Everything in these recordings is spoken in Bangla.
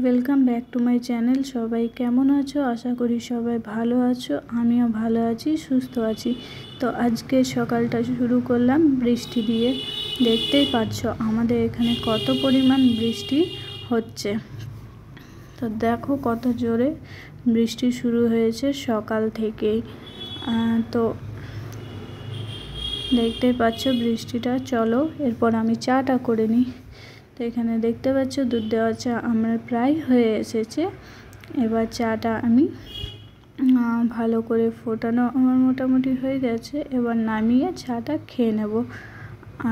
Welcome back to my channel. সবাই কেমন আছো? আশা করি সবাই ভালো আছো। আমিও ভালো আছি, সুস্থ আছি। তো আজকে সকালটা শুরু করলাম বৃষ্টি দিয়ে। দেখতেই পাচ্ছ আমাদের এখানে কত পরিমাণ বৃষ্টি হচ্ছে। তো দেখো কত জোরে বৃষ্টি শুরু হয়েছে সকাল থেকেই। তো দেখতেই পাচ্ছ বৃষ্টিটা। চলো এরপর আমি চাটা করে নিই। তো এখানে দেখতে পাচ্ছ দুধ দেওয়া চা আমার প্রায় হয়ে এসেছে। এবার চাটা আমি ভালো করে ফোটানো আমার মোটামুটি হয়ে গেছে। এবার নামিয়ে চাটা খেয়ে নেব।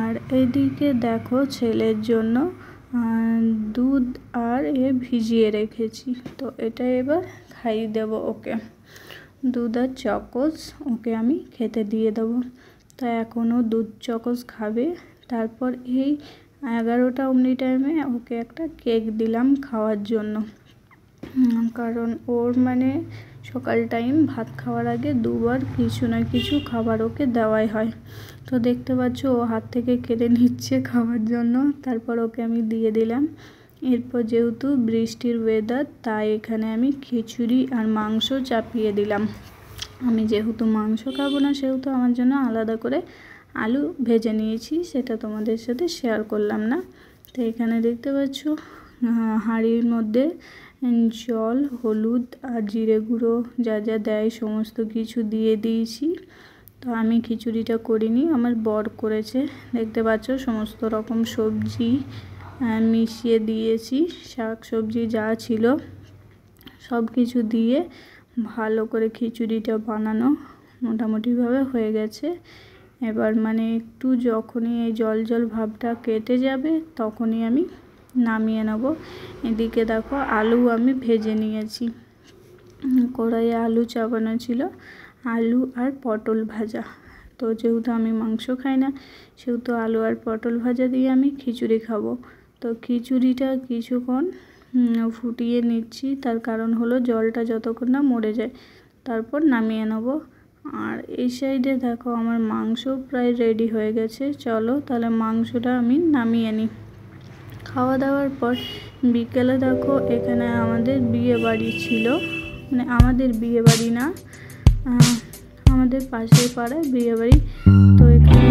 আর এইদিকে দেখো ছেলের জন্য দুধ আর ভিজিয়ে রেখেছি। তো এটা এবার খাইয়ে দেব ওকে। দুধ আর চকোস ওকে আমি খেতে দিয়ে দেবো। তো এখনও দুধ চকোস খাবে। তারপর এই 11টা অমনি টাইমে ওকে একটা কেক দিলাম খাওয়ার জন্য। কারণ ওর সকাল টাইম ভাত খাওয়ার আগে দুবার কিছু না কিছু খাবার ওকে দেওয়াই হয়। তো দেখতে পাচ্ছ ও হাত থেকে কেড়ে নিচ্ছে খাওয়ার জন্য। তারপর ওকে আমি দিয়ে দিলাম। এরপর যেহেতু বৃষ্টির ওয়েদার, তাই এখানে আমি খিচুড়ি আর মাংস চাপিয়ে দিলাম। আমি যেহেতু মাংস খাবো না, সেহেতু আমার জন্য আলাদা করে আলু ভেজে নিয়েছি, সেটা তোমাদের সাথে শেয়ার করলাম না। তো এখানে দেখতে পাচ্ছ হাঁড়ির মধ্যে জল, হলুদ আর জিরে গুঁড়ো যা যা দেয় সমস্ত কিছু দিয়ে দিয়েছি। তো আমি খিচুড়িটা করিনি, আমার বর করেছে। দেখতে পাচ্ছ সমস্ত রকম সবজি মিশিয়ে দিয়েছি। শাক সবজি যা ছিল সব কিছু দিয়ে ভালো করে খিচুড়িটা বানানো মোটামুটিভাবে হয়ে গেছে। এবার একটু যখনই এই জল জল ভাবটা কেটে যাবে তখনই আমি নামিয়ে নেব। এদিকে দেখো আলু আমি ভেজে নিয়েছি। কড়াইয়ে আলু চাপানো ছিল, আলু আর পটল ভাজা। তো যেহেতু আমি মাংস খাই না, সেহেতু আলু আর পটল ভাজা দিয়ে আমি খিচুড়ি খাবো। তো খিচুড়িটা কিছুক্ষণ ফুটিয়ে নিচ্ছি। তার কারণ হলো জলটা যতক্ষণ না মরে যায়, তারপর নামিয়ে নেব। আর এই সাইডে দেখো আমার মাংস প্রায় রেডি হয়ে গেছে। চলো তাহলে মাংসটা আমি নামিয়ে নিই। খাওয়া দাওয়ার পর বিকেলে দেখো এখানে আমাদের বিয়ে বাড়ি ছিল। আমাদের বিয়ে বাড়ি না, আমাদের পাশের পাড়ায় বিয়ে বাড়ি। তো এখানে